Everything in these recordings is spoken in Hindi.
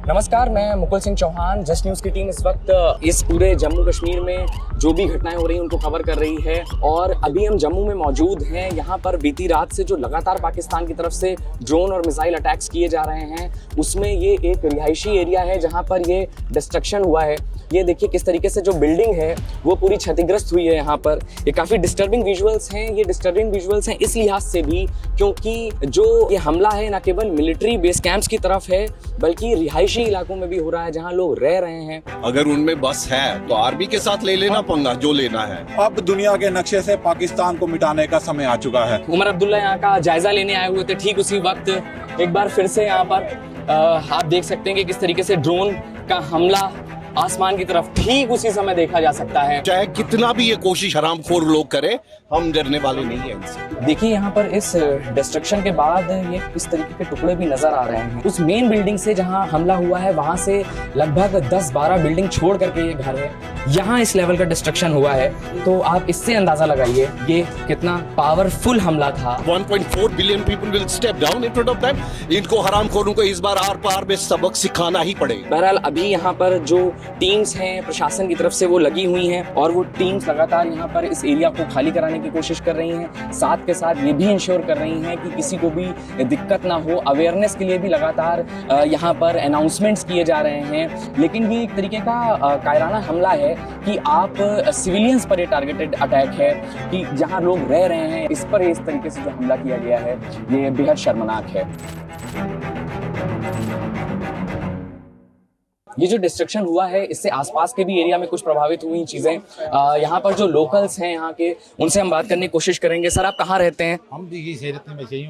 नमस्कार, मैं मुकुल सिंह चौहान। जस्ट न्यूज़ की टीम इस वक्त इस पूरे जम्मू कश्मीर में जो भी घटनाएं हो रही हैं उनको कवर कर रही है और अभी हम जम्मू में मौजूद हैं। यहाँ पर बीती रात से जो लगातार पाकिस्तान की तरफ से ड्रोन और मिसाइल अटैक्स किए जा रहे हैं उसमें ये एक रिहायशी एरिया है जहाँ पर ये डिस्ट्रक्शन हुआ है। ये देखिए किस तरीके से जो बिल्डिंग है वो पूरी क्षतिग्रस्त हुई है। यहाँ पर ये काफ़ी डिस्टर्बिंग विजुअल्स हैं। ये डिस्टर्बिंग विजुअल्स हैं इस लिहाज से भी क्योंकि जो ये हमला है न केवल मिलिट्री बेस कैंप्स की तरफ है बल्कि रिहायशी इलाकों में भी हो रहा है जहां लोग रह रहे हैं। अगर उनमें बस है तो आर्मी के साथ ले लेना पंगा जो लेना है। अब दुनिया के नक्शे से पाकिस्तान को मिटाने का समय आ चुका है। उमर अब्दुल्ला यहाँ का जायजा लेने आए हुए थे। ठीक उसी वक्त एक बार फिर से यहाँ पर आप देख सकते हैं कि किस तरीके से ड्रोन का हमला आसमान की तरफ ठीक उसी समय देखा जा सकता है। चाहे कितना भी ये कोशिश हरामखोर लोग करे, हम डरने वाले नहीं हैं इनसे। देखिए यहाँ पर इस डिस्ट्रक्शन के बाद ये किस तरीके के टुकड़े भी नजर आ रहे हैं। उस मेन बिल्डिंग से जहाँ हमला हुआ है वहां से लगभग 10-12 बिल्डिंग छोड़ करके ये घर है। यहाँ इस लेवल का डिस्ट्रक्शन हुआ है तो आप इससे अंदाजा लगाइए ये कितना पावरफुल हमला था। 1.4 billion people will step down in front of them. इनको हरामखोरों को इस बार आर पार में सबक सिखाना ही पड़ेगा। बहरहाल अभी यहाँ पर जो टीम्स हैं प्रशासन की तरफ से वो लगी हुई हैं और वो टीम्स लगातार यहाँ पर इस एरिया को खाली कराने की कोशिश कर रही हैं। साथ के साथ ये भी इंश्योर कर रही हैं कि किसी को भी दिक्कत ना हो। अवेयरनेस के लिए भी लगातार यहाँ पर अनाउंसमेंट्स किए जा रहे हैं। लेकिन ये एक तरीके का कायराना हमला है कि आप सिविलियंस पर ये टारगेटेड अटैक है कि जहाँ लोग रह रहे हैं इस पर इस तरीके से जो हमला किया गया है ये बेहद शर्मनाक है। ये जो डिस्ट्रक्शन हुआ है इससे आसपास के भी एरिया में कुछ प्रभावित हुई चीजें। यहाँ पर जो लोकल्स हैं यहाँ के उनसे हम बात करने की कोशिश करेंगे। सर, आप कहाँ रहते हैं? हम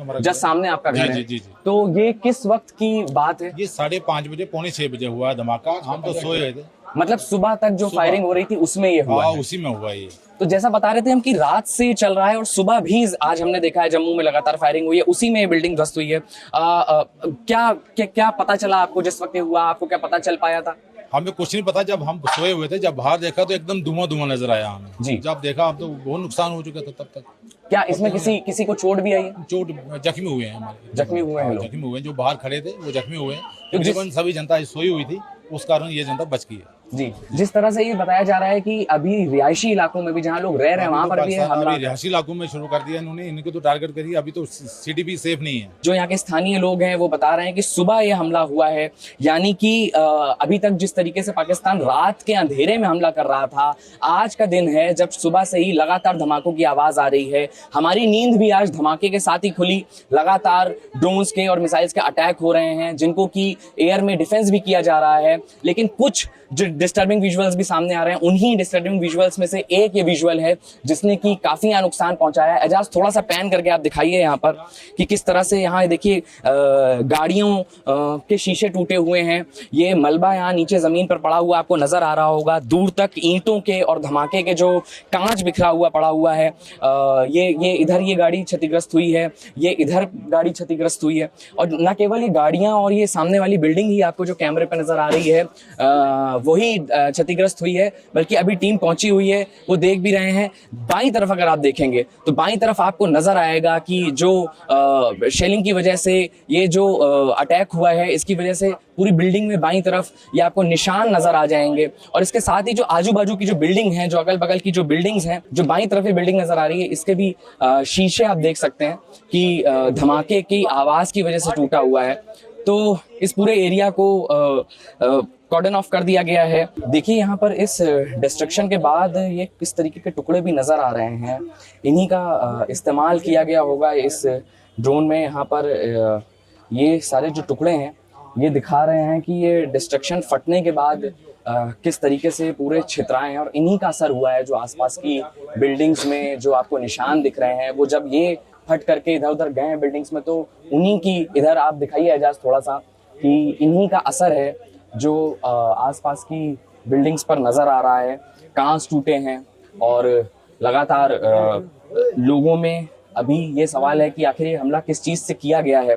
हमारा जस्ट सामने आपका घर है। जी। तो ये किस वक्त की बात है? ये 5:30 बजे 5:45 बजे हुआ है धमाका। हम तो सोए हुए थे। मतलब सुबह तक जो फायरिंग हो रही थी उसमें ये हुआ है? उसी में हुआ ये। तो जैसा बता रहे थे हम कि रात से चल रहा है और सुबह भी आज हमने देखा है जम्मू में लगातार फायरिंग हुई है, उसी में ये बिल्डिंग ध्वस्त हुई है। क्या पता चला आपको जिस वक्त ये हुआ? आपको क्या पता चल पाया था? हमें कुछ नहीं पता। जब हम सोए हुए थे, जब बाहर देखा तो एकदम धुआं नजर आया हमें जी। जब देखा हम तो बहुत नुकसान हो चुका था तब तक। क्या इसमें किसी को चोट भी आई है? चोट जख्मी हुए हैं हमारे। जख्मी हुए हैं लोग? जख्मी हुए हैं जो बाहर खड़े थे वो जख्मी हुए हैं। तकरीबन सभी जनता सोई हुई थी, उस कारण ये जनता बच गई है। जी, जिस तरह से ये बताया जा रहा है कि अभी रिहायशी इलाकों में भी जहाँ लोग रह रहे हैं वहां पर भी हमला। रिहायशी इलाकों में शुरू कर दिया इन्होंने, इनको तो टारगेट करी। अभी तो सिटी भी सेफ नहीं है। जो यहाँ के स्थानीय लोग हैं वो बता रहे हैं कि सुबह ये हमला हुआ है, यानी कि अभी तक जिस तरीके से पाकिस्तान रात के अंधेरे में हमला कर रहा था, आज का दिन है जब सुबह से ही लगातार धमाकों की आवाज आ रही है। हमारी नींद भी आज धमाके के साथ ही खुली। लगातार ड्रोन्स के और मिसाइल्स के अटैक हो रहे हैं जिनको कि एयर में डिफेंस भी किया जा रहा है। लेकिन कुछ जो डिस्टर्बिंग विजुअल्स भी सामने आ रहे हैं, उन्हीं डिस्टर्बिंग विजुअल्स में से एक ये विजुअल है जिसने कि काफी यहाँ नुकसान पहुंचाया है। एजाज थोड़ा सा पैन करके आप दिखाइए यहाँ पर कि किस तरह से यहाँ देखिए गाड़ियों के शीशे टूटे हुए हैं। ये मलबा यहाँ नीचे जमीन पर पड़ा हुआ आपको नजर आ रहा होगा। दूर तक ईंटों के और धमाके के जो कांच बिखरा हुआ पड़ा हुआ है। ये इधर ये गाड़ी क्षतिग्रस्त हुई है, ये इधर गाड़ी क्षतिग्रस्त हुई है। और न केवल ये गाड़ियां और ये सामने वाली बिल्डिंग ही आपको जो कैमरे पर नजर आ रही है वही क्षतिग्रस्त हुई है, बल्कि अभी टीम पहुंची हुई है, वो देख भी रहे हैं। बाईं तरफ अगर आप देखेंगे तो बाईं तरफ आपको नजर आएगा कि जो शेलिंग की वजह से ये जो अटैक हुआ है इसकी वजह से पूरी बिल्डिंग में बाईं तरफ ये आपको निशान नजर आ जाएंगे। और इसके साथ ही जो आजू बाजू की जो बिल्डिंग है, जो अगल बगल की जो बिल्डिंग्स हैं, जो बाईं तरफ ये बिल्डिंग नजर आ रही है, इसके भी शीशे आप देख सकते हैं कि धमाके की आवाज की वजह से टूटा हुआ है। तो इस पूरे एरिया को कॉर्डन ऑफ कर दिया गया है। देखिए यहाँ पर इस डिस्ट्रक्शन के बाद ये किस तरीके के टुकड़े भी नजर आ रहे हैं। इन्हीं का इस्तेमाल किया गया होगा इस ड्रोन में। यहाँ पर ये सारे जो टुकड़े हैं ये दिखा रहे हैं कि ये डिस्ट्रक्शन फटने के बाद किस तरीके से पूरे छितराए हैं और इन्हीं का असर हुआ है। जो आसपास की बिल्डिंग्स में जो आपको निशान दिख रहे हैं वो जब ये फट करके इधर उधर गए हैं बिल्डिंग्स में, तो उन्हीं की इधर आप दिखाइए एजाज थोड़ा सा कि इन्हीं का असर है जो आसपास की बिल्डिंग्स पर नजर आ रहा है। कांच टूटे हैं और लगातार लोगों में अभी ये सवाल है कि आखिर ये हमला किस चीज से किया गया है,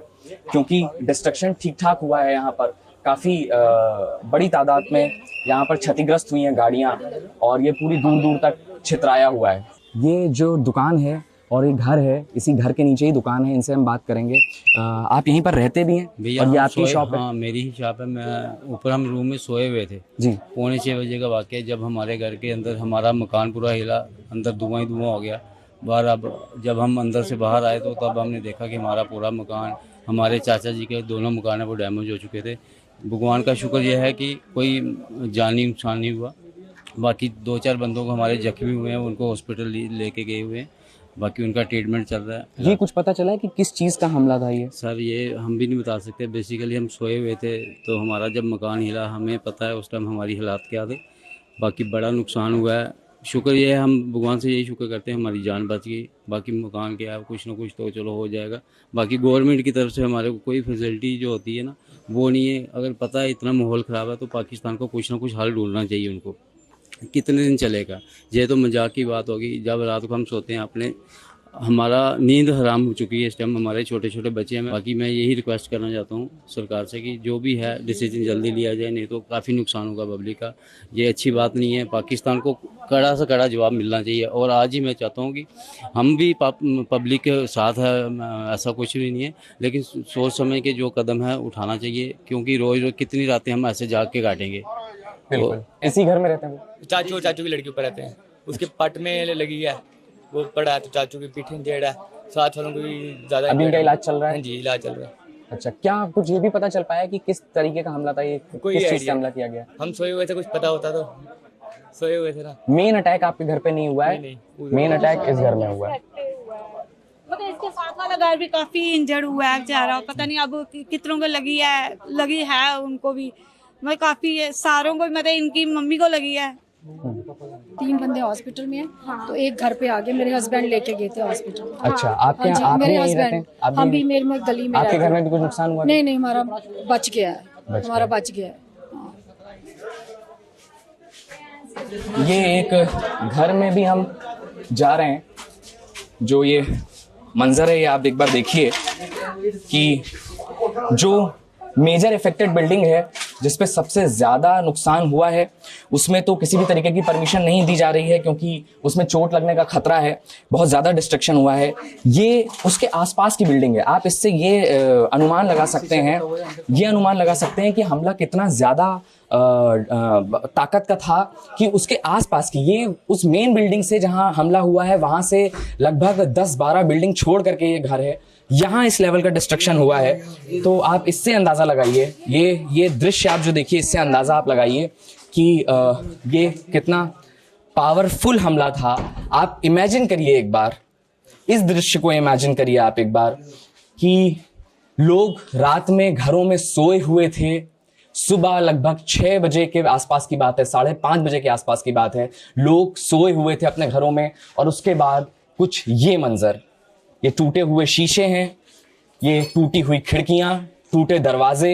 क्योंकि डिस्ट्रक्शन ठीक ठाक हुआ है। यहाँ पर काफी बड़ी तादाद में यहाँ पर क्षतिग्रस्त हुई हैं गाड़ियाँ और ये पूरी दूर दूर तक छितराया हुआ है। ये जो दुकान है और एक घर है, इसी घर के नीचे ही दुकान है, इनसे हम बात करेंगे। आप यहीं पर रहते भी हैं भैया? और ये हम आपकी सोए- शॉप है? हाँ, मेरी ही शॉप है। मैं ऊपर हम रूम में सोए हुए थे। जी। 6:45 का वाक़या, जब हमारे घर के अंदर हमारा मकान पूरा हिला, अंदर धुआं ही धुआं हो गया बाहर। अब जब हम अंदर से बाहर आए तो तब हमने देखा कि हमारा पूरा मकान, हमारे चाचा जी के दोनों मकान है वो डैमेज हो चुके थे। भगवान का शुक्र यह है कि कोई जानी नुकसान नहीं हुआ। बाकी 2-4 बंदों को हमारे जख्मी हुए हैं, उनको हॉस्पिटल लेके गए हुए हैं, बाकी उनका ट्रीटमेंट चल रहा है। ये कुछ पता चला है कि किस चीज़ का हमला था ये? सर ये हम भी नहीं बता सकते। बेसिकली हम सोए हुए थे तो हमारा जब मकान हिला, हमें पता है उस टाइम हमारी हालात क्या थे। बाकी बड़ा नुकसान हुआ है। शुक्र ये है, हम भगवान से यही शुक्र करते हैं हमारी जान बच गई। बाकी मकान क्या है, कुछ ना कुछ तो चलो हो जाएगा। बाकी गवर्नमेंट की तरफ से हमारे को कोई फैसिलिटी जो होती है ना वो नहीं है। अगर पता है इतना माहौल ख़राब है तो पाकिस्तान को कुछ ना कुछ हल ढूंढना चाहिए उनको। कितने दिन चलेगा? ये तो मजाक की बात होगी। जब रात को हम सोते हैं अपने, हमारा नींद हराम हो चुकी है इस टाइम, हमारे छोटे छोटे बच्चे हैं। बाकी मैं यही रिक्वेस्ट करना चाहता हूँ सरकार से कि जो भी है डिसीजन जल्दी लिया जाए, नहीं तो काफ़ी नुकसान होगा पब्लिक का। ये अच्छी बात नहीं है। पाकिस्तान को कड़ा से कड़ा जवाब मिलना चाहिए। और आज ही मैं चाहता हूँ कि हम भी पब्लिक के साथ है, ऐसा कुछ भी नहीं है, लेकिन सोच समझ के जो कदम है उठाना चाहिए, क्योंकि रोज़ रोज़ कितनी रातें हम ऐसे जाग के काटेंगे। बिल्कुल। इसी घर में रहते हैं वो? चाचू की लड़की ऊपर रहते हैं, उसके पट में लगी है, वो पड़ा है तो चाचू की पीठ में जेड़ है। 7 वालों को भी ज़्यादा। अभी इनका इलाज चल रहा है? हाँ जी, इलाज चल रहा है। अच्छा, क्या कुछ ये भी पता चल पाया कि किस तरीके का हमला था ये? कोई किस चीज़ से आइडिया हमला किया गया? हम सोए हुए थे, कुछ पता होता तो। सोए हुए थे ना। मेन अटैक आपके घर पे नहीं हुआ है? नहीं। मेन अटैक इस घर में हुआ है। मतलब इसके साथ वाला घर भी काफी इंजर्ड हुआ है बेचारा, पता नहीं अब कितनों को लगी है उनको भी। मतलब काफी सारों को, मतलब इनकी मम्मी को लगी है। 3 बंदे हॉस्पिटल में हैं, तो एक घर पे आ गए। मेरे हस्बैंड लेके गए थे हॉस्पिटल। अच्छा, आपके हाँ जी, आप मेरे यहीं रहते हैं? हस्बैंड, आप हम भी- भी मेरे में गली में आपके रहते घर में हैं। भी कुछ नुकसान हुआ? नहीं, हमारा बच गया है, हमारा गया। बच गया है। ये एक घर में भी हम जा रहे हैं। जो ये मंजर है ये आप एक बार देखिए कि जो मेजर इफेक्टेड बिल्डिंग है जिसपे सबसे ज़्यादा नुकसान हुआ है उसमें तो किसी भी तरीके की परमिशन नहीं दी जा रही है, क्योंकि उसमें चोट लगने का खतरा है। बहुत ज़्यादा डिस्ट्रक्शन हुआ है। ये उसके आसपास की बिल्डिंग है। आप इससे ये अनुमान लगा सकते हैं कि हमला कितना ज़्यादा ताकत का था कि उसके आसपास की, ये उस मेन बिल्डिंग से जहां हमला हुआ है वहां से लगभग 10-12 बिल्डिंग छोड़ करके ये घर है, यहाँ इस लेवल का डिस्ट्रक्शन हुआ है। तो आप इससे अंदाज़ा लगाइए, ये दृश्य आप जो देखिए इससे अंदाज़ा आप लगाइए कि ये कितना पावरफुल हमला था। आप इमेजिन करिए एक बार, इस दृश्य को इमेजिन करिए आप एक बार कि लोग रात में घरों में सोए हुए थे। सुबह लगभग 6 बजे के आसपास की बात है, 5:30 बजे के आसपास की बात है। लोग सोए हुए थे अपने घरों में और उसके बाद कुछ ये मंजर, ये टूटे हुए शीशे हैं, ये टूटी हुई खिड़कियां, टूटे दरवाजे,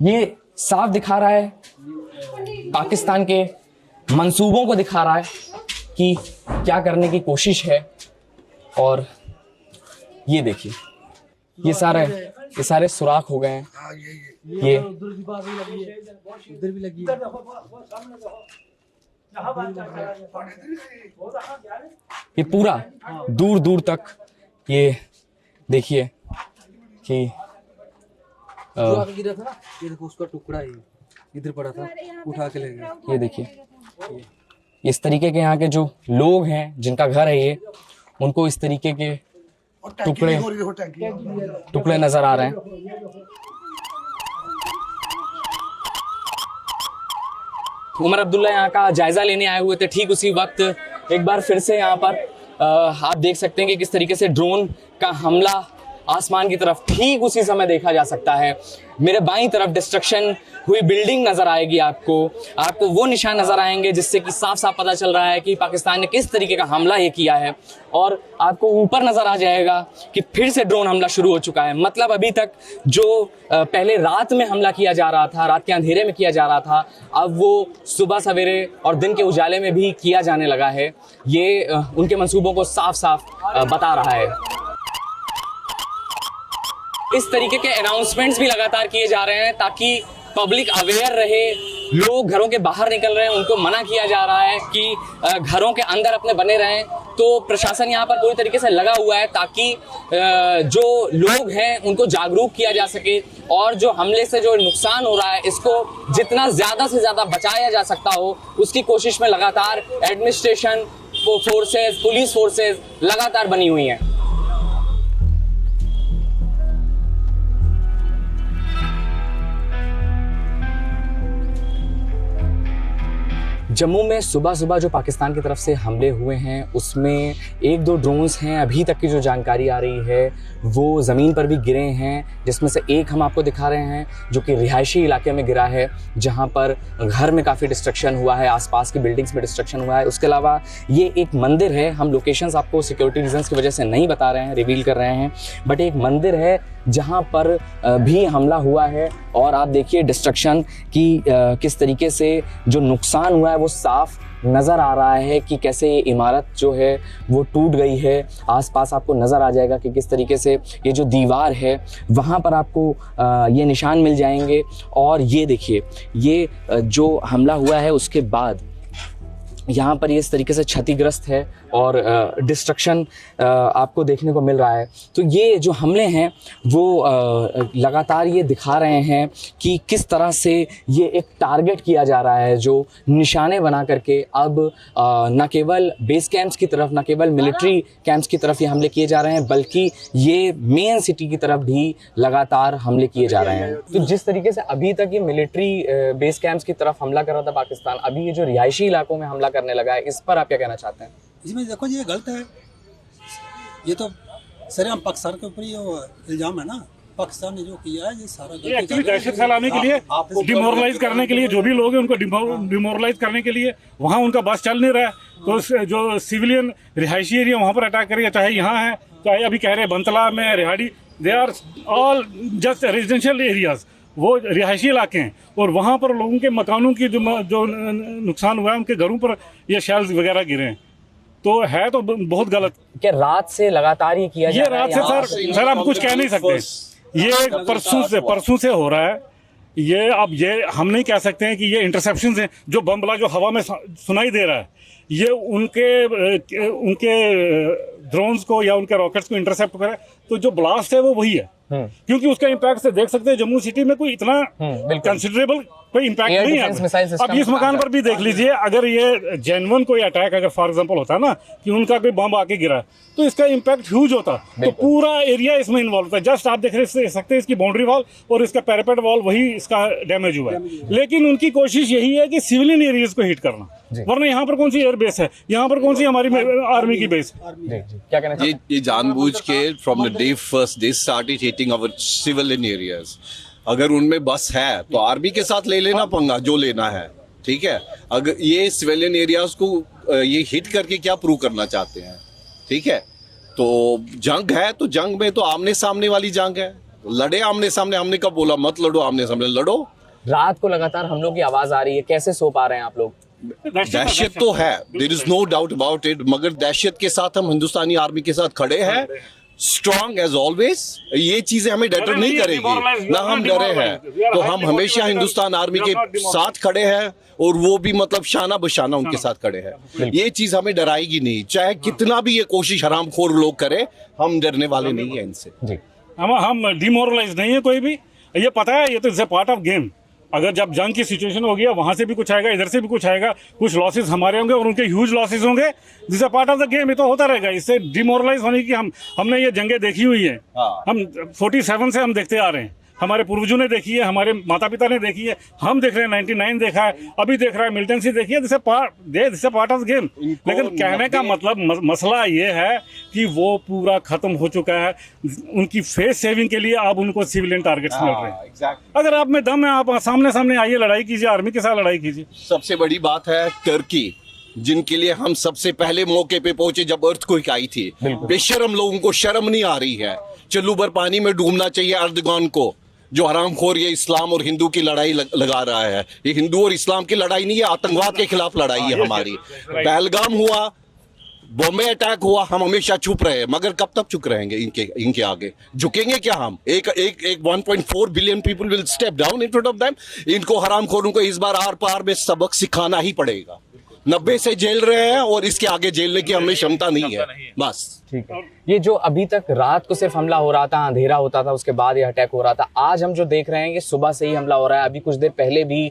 ये साफ दिखा रहा है पाकिस्तान के मंसूबों को दिखा रहा है कि क्या करने की कोशिश है। और ये देखिए ये सारे सुराख हो गए हैं। ये पूरा दूर दूर तक ये देखिए कि गिरा था ना, ये देखो उसका टुकड़ा ही इधर पड़ा था, उठा के ले गए। ये देखिए इस तरीके के यहाँ के जो लोग हैं जिनका घर है ये, उनको इस तरीके के टुकड़े नजर आ रहे हैं। उमर अब्दुल्ला यहाँ का जायजा लेने आए हुए थे। ठीक उसी वक्त एक बार फिर से यहाँ पर आप देख सकते हैं कि किस तरीके से ड्रोन का हमला आसमान की तरफ ठीक उसी समय देखा जा सकता है। मेरे बाईं तरफ डिस्ट्रक्शन हुई बिल्डिंग नजर आएगी, आपको वो निशान नजर आएंगे जिससे कि साफ साफ पता चल रहा है कि पाकिस्तान ने किस तरीके का हमला ये किया है। और आपको ऊपर नजर आ जाएगा कि फिर से ड्रोन हमला शुरू हो चुका है। मतलब अभी तक जो पहले रात में हमला किया जा रहा था, रात के अंधेरे में किया जा रहा था, अब वो सुबह सवेरे और दिन के उजाले में भी किया जाने लगा है। ये उनके मंसूबों को साफ साफ बता रहा है। इस तरीके के अनाउंसमेंट्स भी लगातार किए जा रहे हैं ताकि पब्लिक अवेयर रहे। लोग घरों के बाहर निकल रहे हैं, उनको मना किया जा रहा है कि घरों के अंदर अपने बने रहें। तो प्रशासन यहाँ पर पूरी तरीके से लगा हुआ है ताकि जो लोग हैं उनको जागरूक किया जा सके और जो हमले से जो नुकसान हो रहा है इसको जितना ज़्यादा से ज़्यादा बचाया जा सकता हो उसकी कोशिश में लगातार एडमिनिस्ट्रेशन फोर्सेस, पुलिस फोर्सेस लगातार बनी हुई हैं। जम्मू में सुबह सुबह जो पाकिस्तान की तरफ से हमले हुए हैं उसमें 1-2 ड्रोन्स हैं। अभी तक की जो जानकारी आ रही है वो ज़मीन पर भी गिरे हैं, जिसमें से एक हम आपको दिखा रहे हैं जो कि रिहायशी इलाके में गिरा है, जहां पर घर में काफ़ी डिस्ट्रक्शन हुआ है, आसपास की बिल्डिंग्स में डिस्ट्रक्शन हुआ है। उसके अलावा ये एक मंदिर है, हम लोकेशंस आपको सिक्योरिटी रीजंस की वजह से नहीं बता रहे हैं, रिवील कर रहे हैं, बट एक मंदिर है जहां पर भी हमला हुआ है और आप देखिए डिस्ट्रक्शन की किस तरीके से जो नुकसान हुआ है वो साफ नज़र आ रहा है कि कैसे ये इमारत जो है वो टूट गई है। आसपास आपको नज़र आ जाएगा कि किस तरीके से ये जो दीवार है वहाँ पर आपको ये निशान मिल जाएंगे। और ये देखिए ये जो हमला हुआ है उसके बाद यहाँ पर ये इस तरीके से क्षतिग्रस्त है और डिस्ट्रक्शन आपको देखने को मिल रहा है। तो ये जो हमले हैं वो लगातार ये दिखा रहे हैं कि किस तरह से ये एक टारगेट किया जा रहा है, जो निशाने बना करके अब न केवल बेस कैंप्स की तरफ, न केवल मिलिट्री कैंप्स की तरफ ये हमले किए जा रहे हैं, बल्कि ये मेन सिटी की तरफ भी लगातार हमले किए जा रहे हैं। तो जिस तरीके से अभी तक ये मिलिट्री बेस कैंप्स की तरफ हमला कर रहा था पाकिस्तान, अभी ये जो रिहायशी इलाकों में हमला करने लगा है, इस पर आप क्या कहना चाहते हैं? इसमें देखो जी ये गलत है, ये तो सरेआम पाकिस्तान के ऊपर ही इल्जाम है ना। पाकिस्तान ने जो किया है ये सारा एक्चुअली दहशत फैलाने के लिए, डिमोरलाइज करने के लिए, जो भी लोग हैं उनको डिमोरलाइज करने के लिए वहाँ उनका बस चल नहीं रहा है, तो जो सिविलियन रिहायशी एरिया वहाँ पर अटैक करेगा, चाहे यहाँ है, चाहे अभी कह रहे हैं बंतला में, रिहाड़ी, they are all just residential areas, वो रिहायशी इलाके हैं और वहाँ पर लोगों के मकानों की जो नुकसान हुआ है, उनके घरों पर ये शेल्स वगैरह गिरे हैं, तो है तो बहुत गलत। क्या रात से लगातार ये किया जा रहा है? ये रात से सर हम कुछ कह नहीं सकते, ये परसों से हो रहा है। ये अब ये हम नहीं कह सकते हैं कि ये इंटरसेप्शन है, जो बम ब्लास्ट जो हवा में सुनाई दे रहा है ये उनके ड्रोन्स को या उनके रॉकेट्स को इंटरसेप्ट करे, तो जो ब्लास्ट है वो वही है, क्योंकि उसका इम्पैक्ट से देख सकते हैं जम्मू सिटी में कोई इतना कंसिडरेबल कोई इम्पैक्ट नहीं है। अब इस मकान पर भी देख लीजिए, अगर ये जेन्युइन कोई अटैक अगर फॉर एग्जांपल होता ना कि उनका कोई बम आके गिरा तो इसका इम्पैक्ट ह्यूज होता, तो पूरा एरिया इसमें इन्वॉल्व होता है। जस्ट आप देख सकते हैं इसकी बाउंड्री वॉल और इसका पैरापेट वॉल वही इसका डैमेज हुआ है, लेकिन उनकी कोशिश यही है कि सिविलियन एरियाज को हिट करना, वरना यहाँ पर कौन सी एयर बेस है, यहाँ पर कौन सी हमारी आर्मी की बेस है। क्या कहना चाहिए? ये जानबूझ के from the day first they started hitting our civilian areas. अगर उनमें बस है तो आर्मी के साथ ले लेना पंगा जो लेना है, ठीक है। अगर ये सिविलियन एरियाज को ये हिट करके क्या प्रूव करना चाहते हैं, ठीक है। तो जंग है तो जंग में तो आमने सामने वाली जंग है, लड़े आमने सामने। हमने कब बोला मत लड़ो आमने सामने, लड़ो। रात को लगातार हमलों की आवाज आ रही है, कैसे सो पा रहे हैं आप लोग? दहशत तो है, there is no doubt about it, मगर दहशत के साथ हम हिंदुस्तानी आर्मी के साथ खड़े हैं, स्ट्रॉन्ग एज ऑलवेज। ये चीजें हमें डटर नहीं करेगी, ना हम डरे हैं, तो हम हमेशा हिंदुस्तान आर्मी के साथ खड़े हैं और वो भी मतलब शाना बशाना उनके साथ खड़े हैं। ये चीज हमें डराएगी नहीं, चाहे कितना भी ये कोशिश हरामखोर लोग करे, हम डरने वाले नहीं है इनसे। हम डिमोरलाइज नहीं है कोई भी, ये पता है, ये तो it's a part of game. अगर जब जंग की सिचुएशन हो गया, वहां से भी कुछ आएगा, इधर से भी कुछ आएगा, कुछ लॉसेस हमारे होंगे और उनके ह्यूज लॉसेस होंगे, this a part of the game. ये तो होता रहेगा, इससे डिमोरलाइज होने की हमने ये जंगें देखी हुई है। हम 47 से हम देखते आ रहे हैं, हमारे पूर्वजों ने देखी है, हमारे माता पिता ने देखी है, हम देख रहे हैं, 99 देखा है, अभी देख रहा है, मिलिटेंसी देखी है, this is part of game. लेकिन कहने का मतलब मसला ये है कि वो पूरा खत्म हो चुका है। उनकी फेस सेविंग के लिए अब उनको सिविलियन टारगेट्स मिल रहे हैं। अगर आप में दम है, आप सामने सामने आइए, लड़ाई कीजिए, आर्मी के साथ लड़ाई कीजिए। सबसे बड़ी बात है टर्की, जिनके लिए हम सबसे पहले मौके पे पहुंचे जब अर्थक्वेक आई थी। बेशर्म लोगों को शर्म नहीं आ रही है, चल्लू भर पानी में डूबना चाहिए अर्दगान को, जो हरामखोर ये इस्लाम और हिंदू की लड़ाई लगा रहा है। ये हिंदू और इस्लाम की लड़ाई नहीं है, आतंकवाद के खिलाफ लड़ाई है हमारी। पहलगाम हुआ, बॉम्बे अटैक हुआ, हम हमेशा चुप रहे, मगर कब तक चुप रहेंगे इनके आगे? झुकेंगे क्या हम? एक 1.4 billion people will step down in front of them. इनको हरामखोरों को इस बार आर पार में सबक सिखाना ही पड़ेगा। 90 से झेल रहे हैं और इसके आगे झेलने की हमें क्षमता नहीं है, बस। ठीक है। ये जो अभी तक रात को सिर्फ हमला हो रहा था, अंधेरा होता था, उसके बाद ये अटैक हो रहा था, आज हम जो देख रहे हैं कि सुबह से ही हमला हो रहा है। अभी कुछ देर पहले भी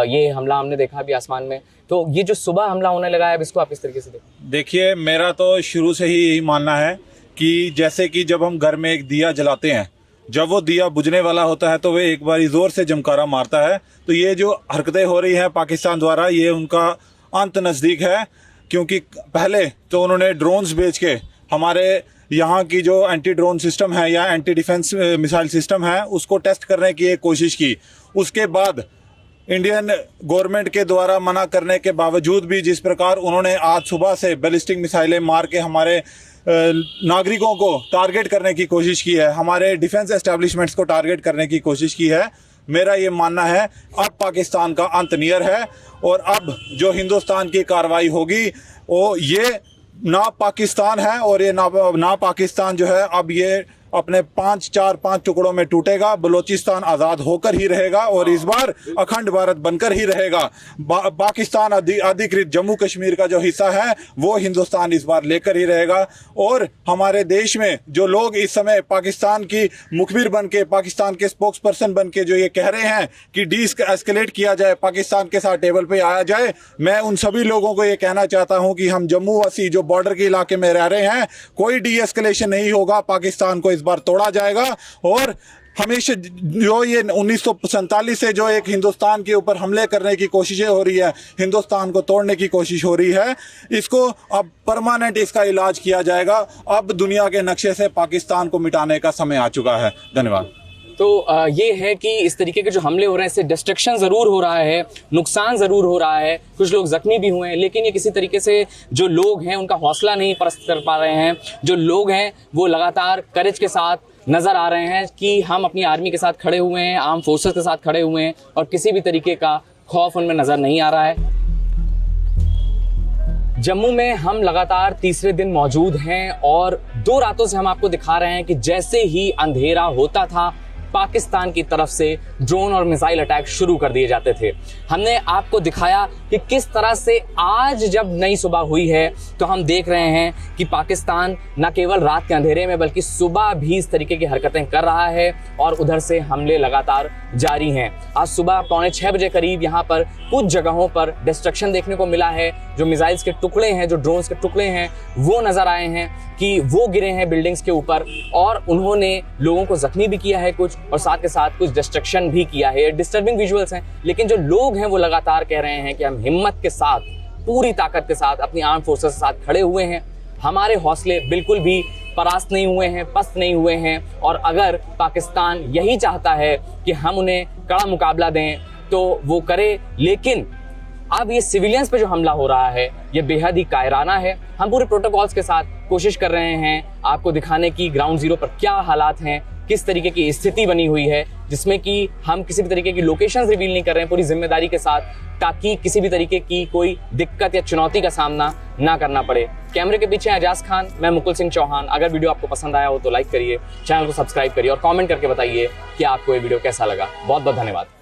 ये हमला हमने देखा अभी आसमान में। तो ये जो सुबह हमला होने लगा है, अब इसको आप किस तरीके से देखते? देखिए, मेरा तो शुरू से ही यही मानना है कि जैसे कि जब हम घर में एक दिया जलाते हैं, जब वो दिया बुझने वाला होता है तो वे एक बारी जोर से जमकारा मारता है। तो ये जो हरकतें हो रही हैं पाकिस्तान द्वारा, ये उनका अंत नज़दीक है, क्योंकि पहले तो उन्होंने ड्रोन्स भेज के हमारे यहाँ की जो एंटी ड्रोन सिस्टम है या एंटी डिफेंस मिसाइल सिस्टम है उसको टेस्ट करने की एक कोशिश की। उसके बाद इंडियन गवर्नमेंट के द्वारा मना करने के बावजूद भी जिस प्रकार उन्होंने आज सुबह से बैलिस्टिक मिसाइलें मार के हमारे नागरिकों को टारगेट करने की कोशिश की है, हमारे डिफेंस एस्टेब्लिशमेंट्स को टारगेट करने की कोशिश की है, मेरा ये मानना है अब पाकिस्तान का अंत नियर है। और अब जो हिंदुस्तान की कार्रवाई होगी वो ये ना पाकिस्तान है, और ये ना पाकिस्तान जो है अब ये अपने 5 टुकड़ों में टूटेगा। बलूचिस्तान आज़ाद होकर ही रहेगा और इस बार अखंड भारत बनकर ही रहेगा। पाकिस्तान अधिकृत जम्मू कश्मीर का जो हिस्सा है वो हिंदुस्तान इस बार लेकर ही रहेगा। और हमारे देश में जो लोग इस समय पाकिस्तान की मुखबिर बन के, पाकिस्तान के स्पोक्स पर्सन बन के जो ये कह रहे हैं कि एस्केलेट किया जाए, पाकिस्तान के साथ टेबल पे आया जाए, मैं उन सभी लोगों को ये कहना चाहता हूँ कि हम जम्मू वासी जो बॉर्डर के इलाके में रह रहे हैं, कोई डी एस्केलेशन नहीं होगा। पाकिस्तान को इस बार तोड़ा जाएगा। और हमेशा जो ये 1947 से जो एक हिंदुस्तान के ऊपर हमले करने की कोशिशें हो रही है, हिंदुस्तान को तोड़ने की कोशिश हो रही है, इसको अब परमानेंट इसका इलाज किया जाएगा। अब दुनिया के नक्शे से पाकिस्तान को मिटाने का समय आ चुका है। धन्यवाद। तो ये है कि इस तरीके के जो हमले हो रहे हैं इससे डिस्ट्रक्शन ज़रूर हो रहा है, नुकसान ज़रूर हो रहा है, कुछ लोग ज़ख्मी भी हुए हैं, लेकिन ये किसी तरीके से जो लोग हैं उनका हौसला नहीं परस्त कर पा रहे हैं। जो लोग हैं वो लगातार करेज के साथ नज़र आ रहे हैं कि हम अपनी आर्मी के साथ खड़े हुए हैं, आर्म फोर्सेस के साथ खड़े हुए हैं, और किसी भी तरीके का खौफ उनमें नज़र नहीं आ रहा है। जम्मू में हम लगातार तीसरे दिन मौजूद हैं और 2 रातों से हम आपको दिखा रहे हैं कि जैसे ही अंधेरा होता था पाकिस्तान की तरफ से ड्रोन और मिसाइल अटैक शुरू कर दिए जाते थे। हमने आपको दिखाया कि किस तरह से आज जब नई सुबह हुई है तो हम देख रहे हैं कि पाकिस्तान न केवल रात के अंधेरे में बल्कि सुबह भी इस तरीके की हरकतें कर रहा है और उधर से हमले लगातार जारी हैं। आज सुबह 5:45 बजे करीब यहाँ पर कुछ जगहों पर डिस्ट्रक्शन देखने को मिला है। जो मिसाइल्स के टुकड़े हैं, जो ड्रोन्स के टुकड़े हैं, वो नज़र आए हैं कि वो गिरे हैं बिल्डिंग्स के ऊपर और उन्होंने लोगों को जख्मी भी किया है कुछ, और साथ के साथ कुछ डिस्ट्रक्शन भी किया है। डिस्टर्बिंग विजुअल्स हैं, लेकिन जो लोग हैं वो लगातार कह रहे हैं कि हम हिम्मत के साथ, पूरी ताकत के साथ अपनी आर्म फोर्सेस के साथ खड़े हुए हैं। हमारे हौसले बिल्कुल भी परास्त नहीं हुए हैं, पस्त नहीं हुए हैं, और अगर पाकिस्तान यही चाहता है कि हम उन्हें कड़ा मुकाबला दें तो वो करे। लेकिन अब ये सिविलियंस पे जो हमला हो रहा है ये बेहद ही कायराना है। हम पूरे प्रोटोकॉल्स के साथ कोशिश कर रहे हैं आपको दिखाने की ग्राउंड जीरो पर क्या हालात हैं, किस तरीके की स्थिति बनी हुई है, जिसमें कि हम किसी भी तरीके की लोकेशंस रिवील नहीं कर रहे हैं पूरी जिम्मेदारी के साथ, ताकि किसी भी तरीके की कोई दिक्कत या चुनौती का सामना ना करना पड़े। कैमरे के पीछे एजाज खान, मैं मुकुल सिंह चौहान। अगर वीडियो आपको पसंद आया हो तो लाइक करिए, चैनल को सब्सक्राइब करिए और कमेंट करके बताइए कि आपको ये वीडियो कैसा लगा। बहुत बहुत धन्यवाद।